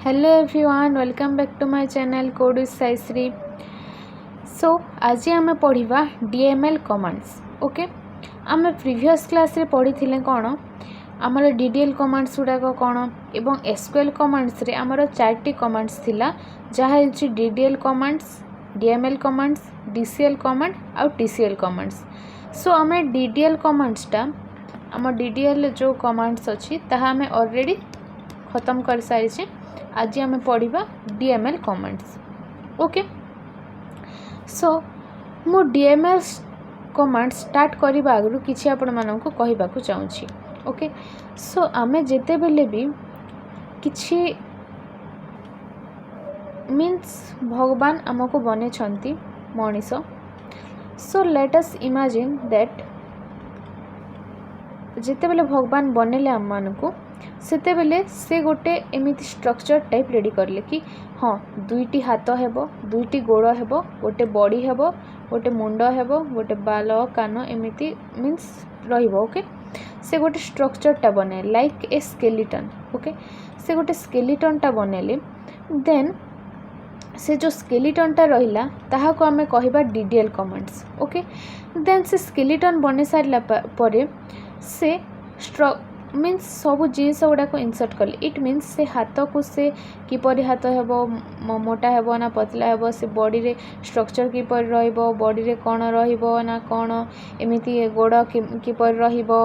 Hello everyone, welcome back to my channel Code with Saishree. So आज आम पढ़ा DML Commands. Okay आम previous class रे पढ़ी थिले कौन आमर DDL Commands गुड़ाक कौन एवं SQL Commands रे आमर 4टी कमांड्स थिला जहाँ होची DDL Commands, DML Commands, DCL Command और TCL Commands. सो आम DDL Commands टा आम DDL जो कमांड्स अच्छी ताहा आम ऑलरेडी खत्म कर सारी. आज आम पढ़ा DML Commands. ओके सो मु DML Commands स्टार्ट करने आगु किसी आपण मानक कहवाक चाहूँगी. ओके सो आम जिते बेले भी किसी मीन्स भगवान आमको बने मनीष. सो लेट अस इमेजिन दैट जिते बेले भगवान बनले आम मानक सेते बेले से गोटे एमिति स्ट्रक्चर टाइप रेडी करले कि हाँ दुईटी हाथ हेबो, दुईटी गोड़ हेबो, गोटे बॉडी हेबो, गोटे मुंड हेबो, गोटे बाल कान एमिति मीन्स रहिबो. ओके से गोटे स्ट्रक्चर टा बने लाइक ए स्केलेटन. ओके से गोटे स्केलेटन टा बनेले देन से जो स्केलेटन टा रहिला ताहा को आमे कहिबा DDL कमांड्स. ओके देन से स्केलेटन बने सारला परे से मीन्स सब जिनस गुड़ाक इनसर्ट कले. इट मीन्स से हाथ को से किपरि हाथ हेबो, मोटा हेबो ना पतला हेबो, से बॉडी रे स्ट्रक्चर किपरि रहिबो, बॉडी रे कोन रहिबो ना कोन एमिति गोड़ किपरि रहिबो,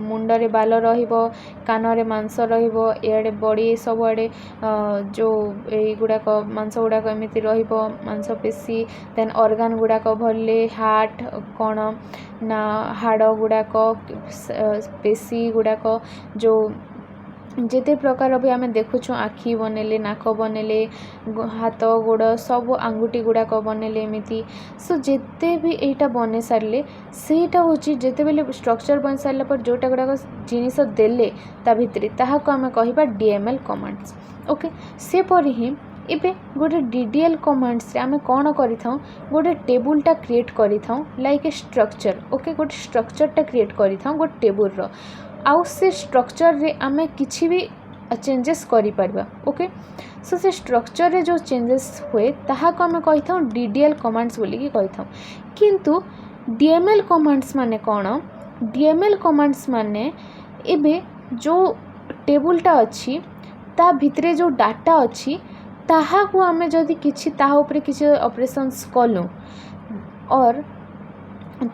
मुंड रे बाल रहिबो, कान रे मांस रहिबो, एडे बॉडी सब आड़े जो ए गुड़ाक मांस गुड़ाक एमिति रहिबो, मांसपेशी देन ऑर्गन गुड़ाक भरले हार्ट कोन ना हाड़ गुड़ाक पेशी गुड़ाक जो जिते प्रकार भी आम देखुँ आखि बनले, नाक बनले, हाथ गोड़ सब आंगुठी गुड़ाक बनले एमती. सो जिते भी यहाँ बन सारे सेटा हूँ जिते बेले स्ट्रक्चर बन सारा पर जोटा गुड़ाक जिनिस देले ता भितर ताहाको आम कहबा DML Commands. ओके सेपरि ही एबे गोटे DDL Commands रे आमे कौन करि थाउ गोटे टेबुलटा क्रिएट करि थाउ लाइक ए स्ट्रक्चर. ओके गोटे स्ट्रक्चरटा क्रिएट करि थाउ गोटे टेबुल रो आउ से स्ट्रक्चर रे आमे किछि भी चेंजेस करि परबा. ओके सो से स्ट्रक्चर रे जो चेंजेस हुए ताहा को आमे कहि थाउ DDL Commands बोली कि कहि थाउ. किंतु DML Commands माने कौन DML Commands माने एबे जो टेबुलटा अछि ता भितरे जो डाटा अछि ताहा को आमे जदि किछि ताहा ऊपर किछि ऑपरेशंस कलु और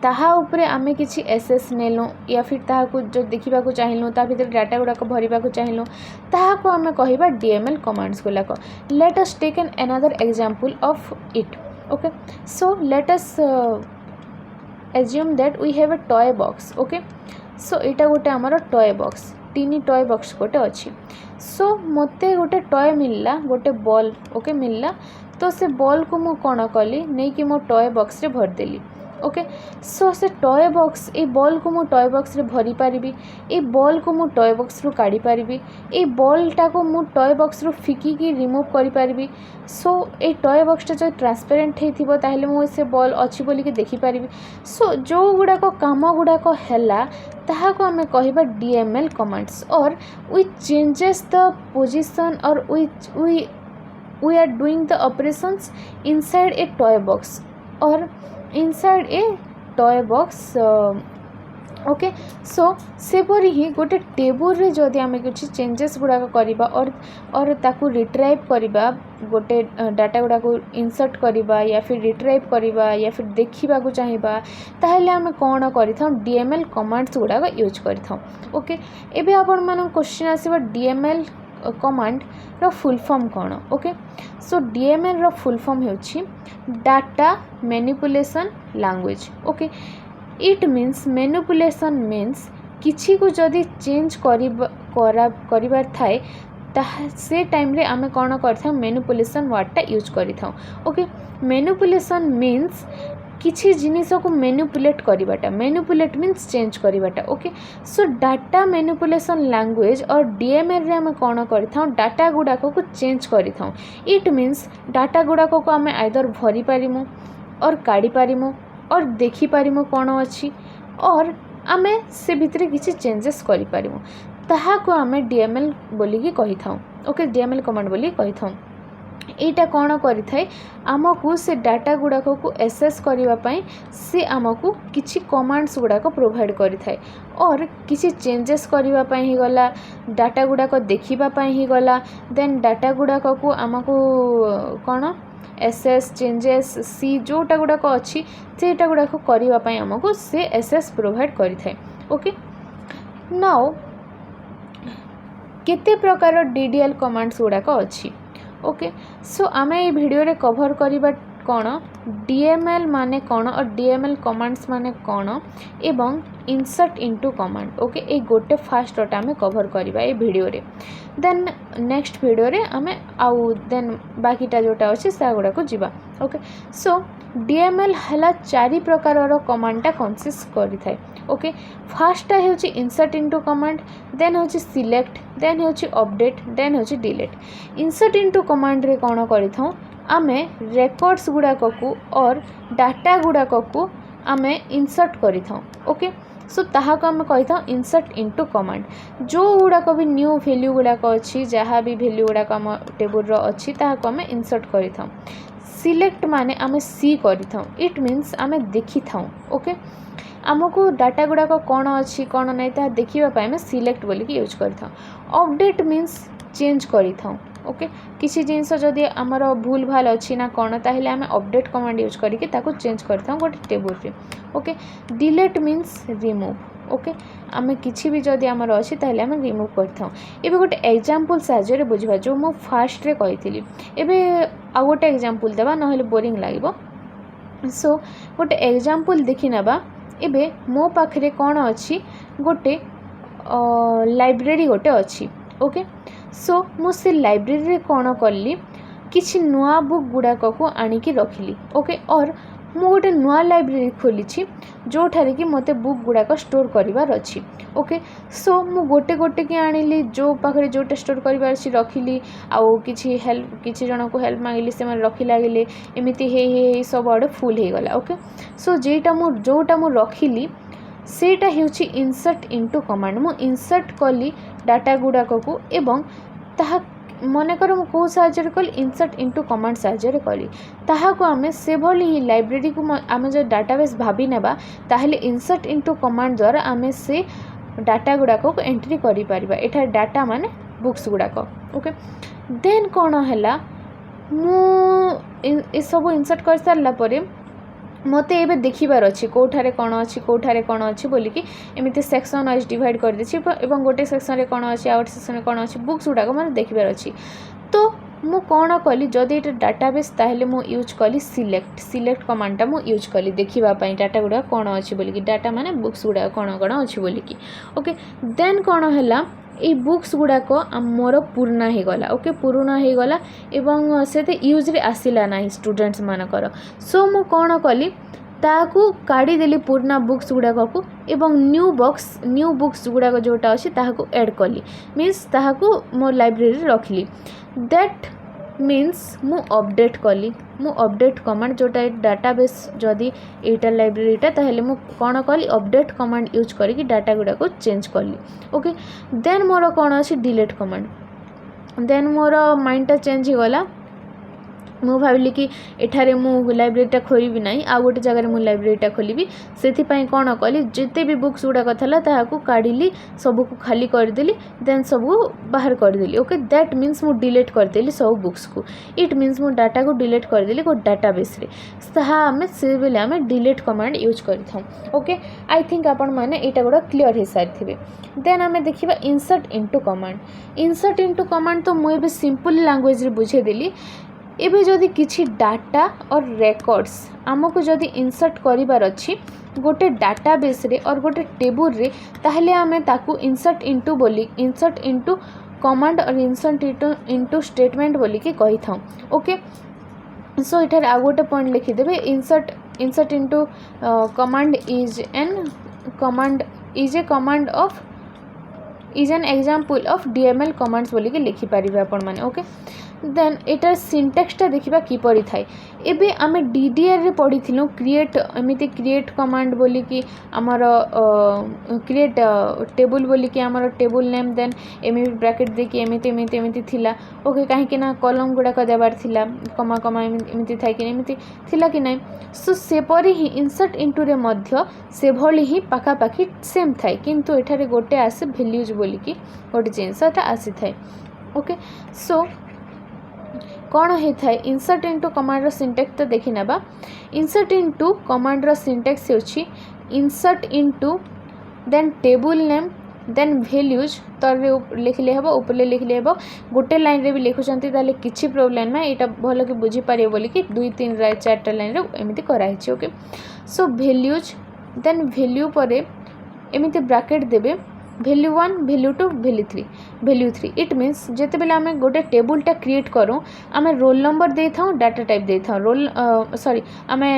ताहा ऊपर आमे किछि एसएस नेलु या फिर ताहा को जो देखिबा को चाहिलु ता भीतर डाटा गुडा को भरिबा को चाहिलु ताहा को आमे कहिबा DML Commands गुलाक. Let us take an another example of it. Okay so let us assume that we have a toy box. Okay so एटा गोटे हमर toy box tiny toy box गोटे अच्छी. सो मते गोटे टॉय मिलला गोटे बॉल. ओके मिलला तो से बॉल को मु कौन कली नहीं कि मो टॉय बॉक्स रे भर देली. ओके सो से टॉय बॉक्स ए बॉल को मु टॉय बॉक्स रे भरी पारिबी, ए बॉल को मु टॉय बॉक्स रू काढ़ी पारिबी, ए बॉल टा को मु टॉय बॉक्स रू फिकी की रिमूव करि पारिबी. सो ए टॉय बॉक्स टा जो ट्रांसपेरेंट हेथिबो ताहेले मु से बॉल अछि बोली के देखि पारिबी. सो जो गुडा को काम गुडा को हैला ताहा को हमें कहिबा DML Commands और we changes the position or we are doing the operations inside a toy box or inside a toy box. Okay so सेपरि ही गोटे टेबुल रे जदि आमे किछि चेंजेस गुड़ाक करबा और ताकू रिट्राइव करबा गोटे डाटा गुड़ाक इंसर्ट करबा या फिर रिट्राइव करबा या फिर देखिबा को चाहिबा ताहेले आमे कोन करिथाउ DML Commands गुड़ाक यूज करिथाउ. ओके एबे आपण मानन क्वेश्चन आसीबा DML कमांड रो फुल फॉर्म कौन. ओके सो DML रो फुल फॉर्म होछि data manipulation language. Okay it means manipulation means किछि को जदि चेंज करिबार थाए से टाइम रे आमे कौन करथाउ मैनिपुलेशन वर्डटा यूज करिथाउ. ओके मैनिपुलेशन मीन्स किछि जिनिस को मैनिपुलेट करिबाटा. मैनिपुलेट मीन्स चेंज करिबाटा. Okay so data manipulation language और DML रे आमे कौन करिथाउ डाटा गुड़ाक को चेंज करिथाउ. इट मीन्स डाटा गुड़ाक को आमे आइदर भरी पारिमु और काढ़ी पारिमु और देखि पारिमु कौन अछि और आमे से भितरे किछि चेंजेस करि पारिमु. ताहाको आमे DML बोलिकी कही थाउ ओके DML कमांड बोली कही थाउ एटा कौन करि थाए आमको से डाटा गुड़ाक को एसेस करने से आमको किछि कमांड्स गुड़ाक प्रोवाइड करि थाए और किछि चेंजेस करने ही गला डाटा गुड़ाक देखिबापी ही गला देन डाटा गुड़ाक को आमको कौन एसेस चेंजेस सी जोटा गुड़ाक अच्छी सेटा गुड़ाक करने आमको से एसेस प्रोवाइड करि थाए ओके नाउ केते प्रकार DDL कमांड्स गुड़ाक अच्छी ओके सो आम ये वीडियो रे कवर करबा कौन DML माने कौन और DML कमांड्स माने कौन एवं इंसर्ट इनटू कमांड ओके ये गोटे फास्ट आम कवर करबा ये वीडियो रे देन नेक्स्ट वीडियो रे आम आउ देन बाकीटा जोटा अच्छे से गुड़ा को जीवा ओके सो DML हला 4 प्रकार कमांडा कंसिस्ट करि थाए ओके फास्ट होची इंसर्ट इनटू कमांड देन होची सिलेक्ट देन होची अपडेट देन होची डिलीट इंसर्ट इनटू कमांड रे कौन करि थाउ आमे रेकॉर्ड्स गुड़ाक को और डाटा गुड़ाक को आमे इंसर्ट करि थाउ ओके सो ताहाको आमे कहि थाउ इंसर्ट इनटू कमांड जो गुड़ाक भी न्यू वैल्यू गुड़ाक अच्छी जहाँ भी वैल्यू गुड़ाक आम टेबुल रो अच्छी ताहाको आमे इंसर्ट करि थाउ सिलेक्ट माने आमे सी करि थाउ इट मीन्स आमे देखि थाउ ओके आमको डाटा गुड़ाक कौन अच्छी कौन नहीं ताहा देखिबा आम सिलेक्ट बोलिकी यूज करिथाउ अपडेट मीन्स चेंज करिथाउ ओके किसी जिनस जदि आमर भूल भाल अच्छी ना कौन ताहले आम अपडेट कमांड यूज करके ताको चेंज करिथाउ गोटे टेबुल रे okay delete means remove okay आम किसी भी जदि आमर अच्छी ताहले आम रिमूव करिथाउ एबे गोटे एग्जांपल साहाय्य बुझिबा जो मो फास्ट रे कहिथिली एबे आ गोटे एग्जांपल देबा नहले बोरिंग लागिबो सो गोटे एग्जांपल देखि नेबा एबे मो पाखरे कौन अच्छी गोटे लाइब्रेरी गोटे अच्छी ओके सो मु से लाइब्रेरी रे कौन कली किछि नुआ बुक गुड़ाक को आनिकी रखिली ओके और मु गोटे नुआ लाइब्रेरी खोली जो ठारे कि मते बुक गुड़ाक स्टोर करिवार अछि ओके सो मु गोटे गोटे की आनिली जो पाखरे जोटा स्टोर करिवार अछि रखिली आउ किछि हेल्प किछि जन को हेल्प मांगिली से माने रखि लागिले एमिति हे सब आडे फुल हे गला ओके सो जोटा मु रखिली सेटा हेउछि इंसर्ट इनटू कमांड मु इंसर्ट कली डाटा गुड़ाक को एवं ताहा मनकर मु को साहाय्य कली इंसर्ट इनटू कमांड साहाय्य कली ताहाको आमे से भली ही लाइब्रेरी को आमे जो डाटाबेस भाबी नेबा ताहले इंसर्ट इनटू कमांड द्वारा आमे से डाटा गुड़ाक को एंट्री करि परिबा एठा डाटा माने बुक्स गुड़ाक ओके देन कौन हैला मु ए सब इंसर्ट कर सारला परे मते एबे देखिबार अछि कोठारे कोन अछि बोलिकी एमिति सेक्शन वाइज डिवाइड कर देछि एवं गोटे सेक्शन रे कोन अछि आउट सेक्शन रे कोन अछि बुक्स गुडाक माने देखिबार अछि तो मु कोन कली जदि एटा डाटाबेस ताहले मु यूज कली सिलेक्ट कमांड टा मु यूज कली देखिबा पई डाटा गुडा कोन अछि बोलिकी डाटा माने बुक्स गुडा कोन कोन अछि बोलिकी ओके देन कोन हैला ए बुक्स गुड़ाक मोर पूर्ण हो गला ओके पूर्ण हो गला एवं से यूज रे आसिला ना स्टूडेंट्स मानकर सो मु कौन कली ताकू काढ़ी देली पूर्ण बुक्स गुड़ाक को एवं न्यू बुक्स गुड़ाक जोटा अच्छी ताकू ऐड कली मीन्स ताकू मो लाइब्रेरी रखली दैट मीन्स मु अपडेट कली मु अपडेट कमांड जोटा डाटाबेस जदि एटा लाइब्रेरीटा ताहले मु कौन कली अपडेट कमांड यूज करके डाटा गुड़ा को चेंज कली ओके देन मोर कौन अच्छी डिलीट कमांड देन मोर माइंडटा चेंज हो गला मु भाविली कि एठारे मु लाइब्रेरीटा खोलिबी नहीं आ गोटे जगह मु लाइब्रेरीटा खोलिबी सेथिपाई कौन कली जिते भी बुक्स गुड़ाक था ताकू काढ़ी सबू खाली करदेली देन सबू बाहर करदेली ओके दैट मीन्स मु डिलीट करदेली सब बुक्स को इट मीन्स मु डाटा को डिलीट करदेली गो डाटाबेस रे ताहा आमे से बेले आमे डिलीट कमांड यूज करथौ ओके आई थिंक आपण माने एटा गोडा क्लियर हे सारिथिबे देन आमे देखिबा इंसर्ट इनटू कमांड तो मु एबे सिंपल लैंग्वेज रे बुझे देली एबे जदि किछि डाटा और रेकॉर्ड्स आमको जदि इंसर्ट करिवार अछि गोटे डाटाबेस रे और गोटे टेबुल रे ताहले आमे ताकू इंसर्ट इनटू कमांड और इंसर्ट इनटू स्टेटमेंट बोली के कहि थाउ ओके सो इठार आ गोटे पॉइंट लिखि देबे insert into command is an example of DML commands बोली के लिखि परिबे आपण माने ओके देन एटार सिंटेक्सटा देखा किपरि थाए एबे आमे डीडीआर रे पढ़ी क्रिएट एमिति क्रिएट कमांड बोली कि आमर क्रिएट टेबल बोली कि आमर टेबल नेम देन एमि ब्रैकेट दे कि एमिति एमिति एमिति थिला ओके कहीं ना कॉलम गुड़ाक देवार थिला कमा कमा एमिति थाए कि एमिति थिला कि नहीं सो सेपरी ही इंसर्ट इनटू रे मध्य से भली ही पाखापाखी सेम थाए किंतु एठारे गोटे आसे वैल्यूज बोली कि गोटे जिनसटा आसी थाए ओके सो कौन होता है इंसर्ट इनटू कमांड रो सिंटेक्स तो देखि नेबा इंसर्ट इनटू कमांड रो सिंटेक्स होछि insert into then table name then values तरे लिखले हेबो ऊपर लिखले हेबो गोटे लाइन रे भी लिखुचंती ताले किछि प्रॉब्लम ना एटा भलो कि बुझी पारे बोली कि 2 3 4 लाइन रे एमिति कराइ छि okay so values then value परे एमिति ब्रैकेट देबे value 1 value 2 value 3 it means जेते बेले आमे गोटे टेबुलटा क्रिएट करूँ आमे रोल नंबर दे थाउ डाटा टाइप दे थाउ रोल सॉरी आमे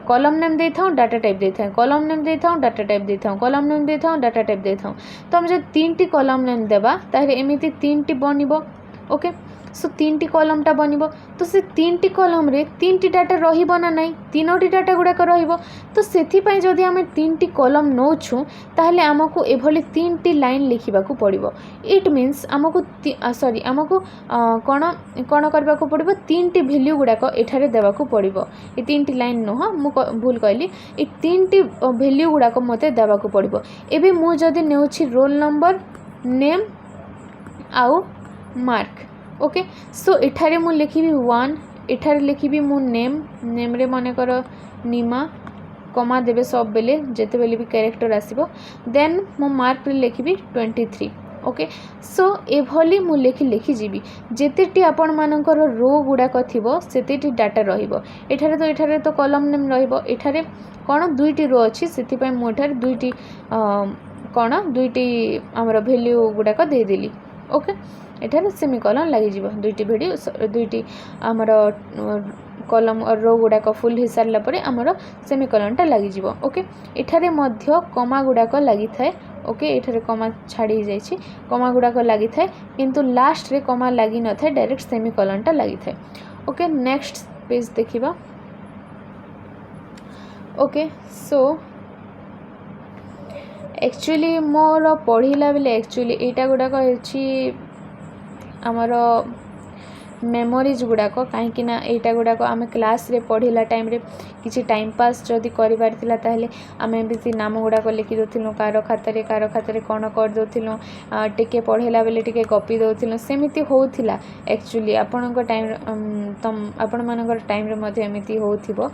कॉलम नेम दे थाउ डाटा टाइप दे थाउ कॉलम नेम दे थाउ डाटा टाइप दे थाउ कॉलम नेम दे थाउ डाटा टाइप दे थाउ तो हम जो 3टी कॉलम नेम देबा ताहे एमिति 3टी बनिबो ओके सो 3टी कॉलमटा बनिबो तो से 3टी कॉलम रे 3टी डाटा रहिबो ना नहीं 3टी डाटा गुड़ाक रहिबो तो सेथि पई जदि आमे 3टी कॉलम नोछु ताहले हमकु एभली 3टी लाइन लिखिबाकू पड़िबो इट मीन्स हमकु सॉरी हमकु कोन कोन करबाकू पड़िबो 3टी वैल्यू गुड़ाक एठारे देबाकू पड़िबो ए 3टी लाइन नो मु भूल कहली ए 3टी वैल्यू गुड़ाक मते देबाकू पड़िबो एबे मु जदि नेउछि रोल नंबर नेम आउ मार्क ओके सो एठारे मु लिखिबी 1 एठारे लिखिबी मु नेम रे माने कर नीमा कमा देबे सब बेले जेते बेले भी कैरेक्टर आसीबो देन मु मार्क रे लिखिबी 23 ओके सो एभली मु लिखि जीवी जेतेटी आपण मानकर रो गुड़ाक थिबो सेतेटी डाटा रहिबो एठारे तो कॉलम नेम रहिबो एठारे कोन दुईटी रो अछि सेति पय मु एठारे दुईटी कोन दुईटी हमर वैल्यू गुड़ाक दे देली ओके एठारे सेमिकोलन लागि जीवो दुईटी हमर कॉलम और रो गुड़ाक फुल हो सारा पर आमर सेमिकोलनटा लागि जीवो ओके एठारे मध्य कमा गुड़ाक लागि थाए ओके एठारे कमा छाड़ी जाइछि कमा गुड़ाक लागि थाए किंतु लास्ट रे कमा लागि न थाए डायरेक्ट सेमिकोलनटा लागि थाए ओके नेक्स्ट पेज देखिबा ओके सो एक्चुअली मोर पढ़िला बेले एक्चुअली एटा गुड़ाक अछि आमर मेमोरीज गुड़ाक कहीं एटा गुड़ाक आम क्लास रे पढ़िला टाइम रे किसी टाइम पास जदि करिबार थिला ताहले आम एमती नाम गुड़ाक लिखि दउथिलु कार खातारे कौन कर दउथिलु टिके पढ़ेला बेले टिके कॉपी दउथिलु सेमिति होउथिला एक्चुअली आपनक टाइम आपण मानकर टाइम रे मध्ये एमिति होउथिबो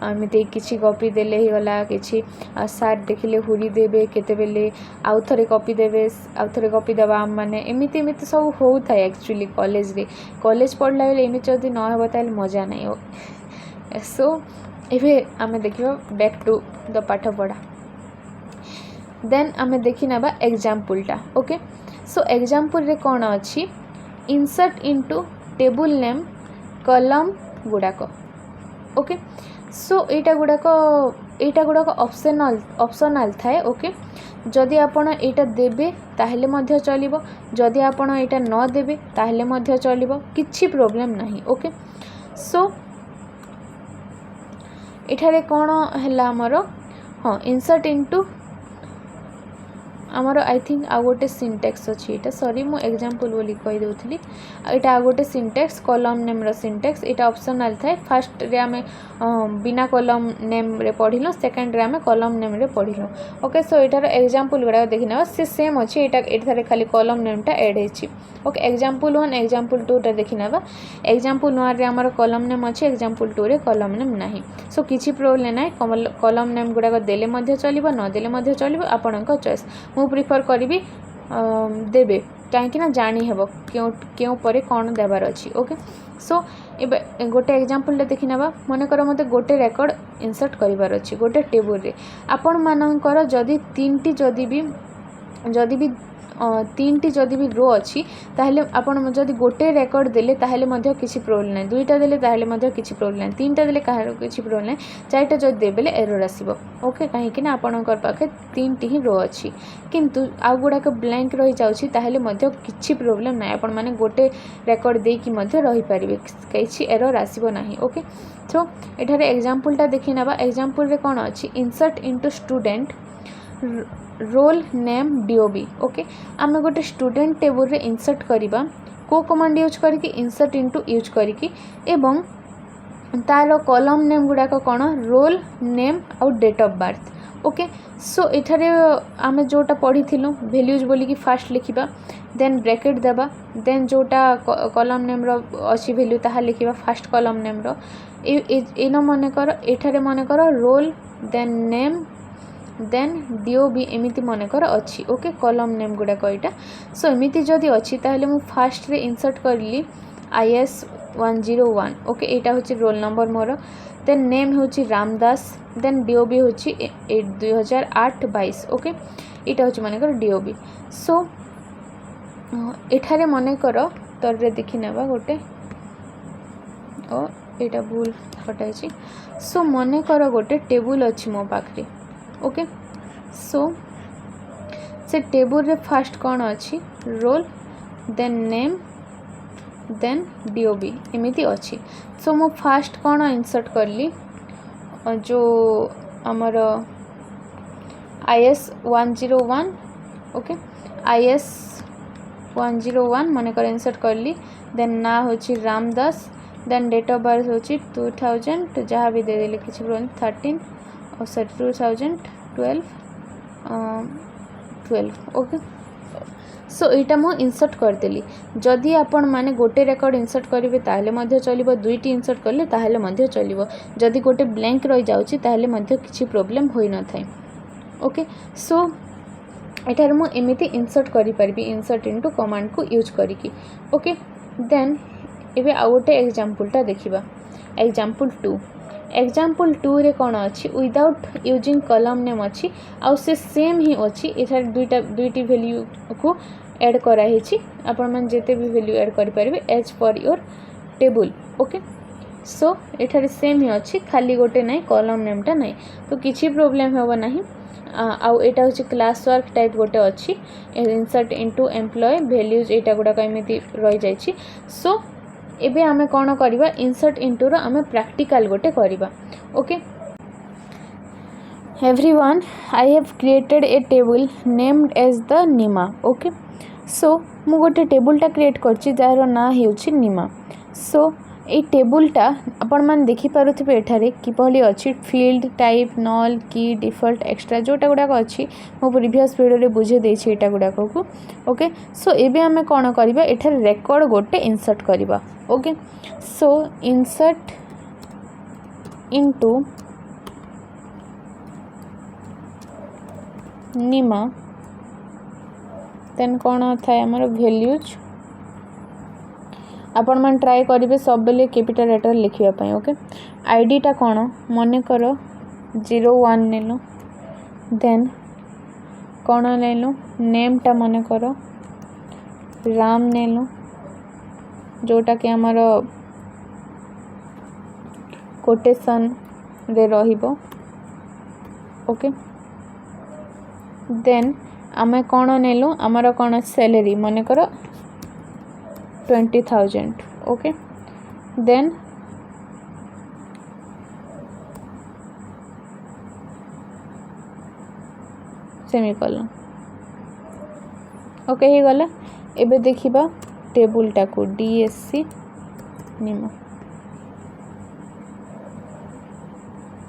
एमिति किछि कॉपी देले ही गला किछि सार देखिले हुरी देबे केते बेले आउ थरे कॉपी देबे आउ थरे कॉपी देबा माने एमिति सब होउथा एक्चुअली कॉलेज पढ़ला बेले एमिति जदि न हेबो ताले मजा नै हो सो एबे आमे देखिबा बैक टू द पाठ पढ़ा देन आमे देखि नेबा एग्जांपलटा ओके सो एग्जांपल रे कोन अछि insert into table name column गुड़ाक ओके सो एटा गुड़ाक ऑप्शनल थाए ओके जदि आपण एटा देबे ताहले मध्य चलिबो जदि आपण एटा न देबे ताहले मध्य चलिबो किछि प्रॉब्लम नाही ओके सो एठारे कोन हला हमरो हाँ इंसर्ट इनटू आमर आई थिंक आ गोटे सिंटेक्स अच्छी एटा सॉरी मु एग्जांपल बोली कहि दउथली एटा आ गोटे सिंटेक्स कॉलम नेम रो सिंटेक्स एटा ऑप्शनल थाए फर्स्ट रे आमे बिना कॉलम नेम रे पढ़िलो सेकंड रे आमे कॉलम नेम रे पढ़िलो ओके सो एटार एग्जांपल गुडा देखिना से सेम अछि एटा एठारे खाली कॉलम नेमटा ऐड हेछि ओके एग्जांपल 1 एग्जांपल 2 टा देखिनाबा एग्जांपल 1 रे हमर कॉलम नेम अछि एग्जांपल 2 रे कॉलम नेम नाही सो किछि प्रॉब्लम नाही कॉलम नेम गुडा देले मध्ये चलिबो न देले मध्ये चलिबो आपनक चॉइस मु प्रिफर करिबी देबे कहीं जानी हेबो क्यों परे कौन देवार अच्छी ओके सो ए गोटे एग्जांपल देखि नेबा मन कर मते गोटे रेकॉर्ड इंसर्ट करिवार अच्छी गोटे टेबल रे आपण मानकर जदि 3टी जदि भी तीन जदि भी रो अच्छी ताहले आपण जदि गोटे रेकर्ड देले ताहले मध्य किसी प्रोब्लेम नहीं, दुईटा देले ताहले मध्य किसी प्रोब्लेम नहीं, तीनटा देले कहार किसी प्रोब्लेम नहीं, चारिटा जदि देबेले एरर आसीबो। ओके कहीं ना आपणकर पाखे तीन ही रो अच्छी किंतु आउ गुड़ाक ब्लैंक रही जाउछि ताहले मध्य किसी प्रोब्लेम नहीं, आपण माने गोटे रेकर्ड देकी मध्य रही पारिबे, किसी एरर आसीबो नाही। ओके सो एठारे एग्जांपलटा देखि नेबा। एग्जांपल रे कोन अछि insert into student roll name DOB. Okay आमे गोटे स्टूडेंट टेबल रे इंसर्ट करिबा को कमांड यूज करके इंसर्ट इनटू यूज करके एवं तार कॉलम नेम गुड़ाक कौन रोल नेम आउ date of birth. Okay so एठारे आमे जोटा पढ़ी थिलु वैल्यूज बोली कि फास्ट लिखिबा देन ब्रैकेट देबा देन जोटा कॉलम नेम रो अछि वैल्यू ताहा लिखिबा फास्ट कॉलम नेम रो एनो माने कर एठारे माने कर roll then name then DOB एमिति माने कर अछि। ओके कॉलम नेम गुडा कइटा सो एमिति जदि अछि ताहले मु फास्ट रे इंसर्ट करली IS 101। ओके एटा होछि रोल नंबर मोर देन नेम होछि रामदास देन डीओबी होछि 2008-22। ओके एटा होछि माने कर डीओबी। सो एठारे माने कर तरे देखि नेबा गोटे ओ एटा भूल हटाइछि। सो माने कर गोटे टेबल अछि मो पाखरे। ओके सो से टेबल रे फास्ट कौन अच्छी roll then name then DOB एमिति अच्छी। सो मो फास्ट कौन इंसर्ट करली जो आमर IS 101। ओके IS 101 मन कर इंसर्ट करली देन ना होची Ramdas then date of birth होची 2000 जहाँ भी दे देले किसी प्रोब्लेम 13 और सर 2012 12। ओके सो यहाँ मु इंसर्ट करदेली। जदि आपण माने गोटे रेकर्ड इंसर्ट करेंगे ताहले मध्य चलिबो, दुईटी इंसर्ट कले ताहले मध्य चलिबो, जदि गोटे ब्लैंक रही जाउची ताहले मध्य किछि प्रॉब्लम होई न थाए। ओके सो एठार मु एमिति इंसर्ट करि परबी इंसर्ट इनटू कमांड को यूज करिकी। ओके देन एबे आ गोटे एग्जांपलटा देखिबा। एग्जांपल 2 रे कोन अछि विदाउट यूजिंग कॉलम नेम अछि आ से सेम ही अछि। एठार दुईटी वैल्यू को ऐड करा हेछि, आपण मन जेते भी वैल्यू ऐड करि परबे as per your table. Okay so एठार सेम ही अछि खाली गोटे नै कॉलम नेमटा नै तो किछि प्रॉब्लम होबो नाही। आउ एटा होछि क्लास वर्क टाइप गोटे अछि इंसर्ट इनटू एम्प्लॉय वैल्यूज एटा गुडा एमिति रहि जाय छी। सो एबे आमे कोन करिबा इंसर्ट इनटू रो आमे प्रैक्टिकल गोटे करिबा। Okay everyone I have created a table named as the निमा। ओके सो मु गोटे टेबलटा क्रिएट करछि जार ना हेउछि निमा। सो ए टेबलटा आपण मान देखि पारुथिबे एठारे किपहली अछि फील्ड टाइप नल की डिफॉल्ट एक्स्ट्रा जोटा गुडा अछि मो प्रीवियस वीडियो रे बुझे देछि एटा गुडा को। ओके सो एबे आमे कोन करिबा एठारे रेकॉर्ड गोटे इंसर्ट करिबा। Okay so insert into Nima then कोन थाए हमर वैल्यूज आपण मन ट्राई करिवे सब बेले कैपिटल लेटर लिखिया पई। ओके आईडी टा कोन मने करो 01 नेलो देन कोन नेलो नेम टा मने करो राम नेलो जोटा कि हमर कोटेशन रे रहिबो। ओके देन आमे कोन नेलो हमर कोन सैलरी मने करो 20,000। Okay then semicolon. ओके ही गला एबे देखिबा टेबल टा को DSC निमा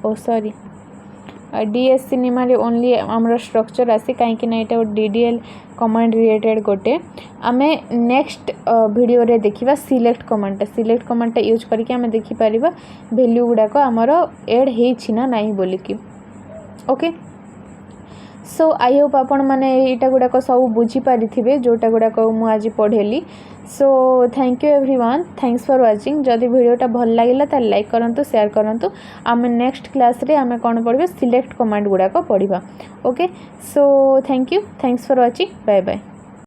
ओ सॉरी DSC निमा रे ओनली हमर स्ट्रक्चर आसी काहे कि ना एटा DDL कमांड रिलेटेड गोटे आमे नेक्स्ट वीडियो रे देखिबा सिलेक्ट कमांड टा यूज करके आमे देखि परिबा वैल्यू गुडा को हमर ऐड हेइ छिना नाही बोली कि। ओके सो आई होप आपण माने एटा गुडा को सब बुझी पारिथिबे जोटा गुडा को मु आज पढेली। So thank you everyone, thanks for watching. जदि वीडियोटा भल लागिला त लाइक करंतु शेयर करंतु। आमे नेक्स्ट क्लास रे आमे कोन पढबे सिलेक्ट कमांड गुडा को पढिबा। Okay so thank you, thanks for watching, bye bye.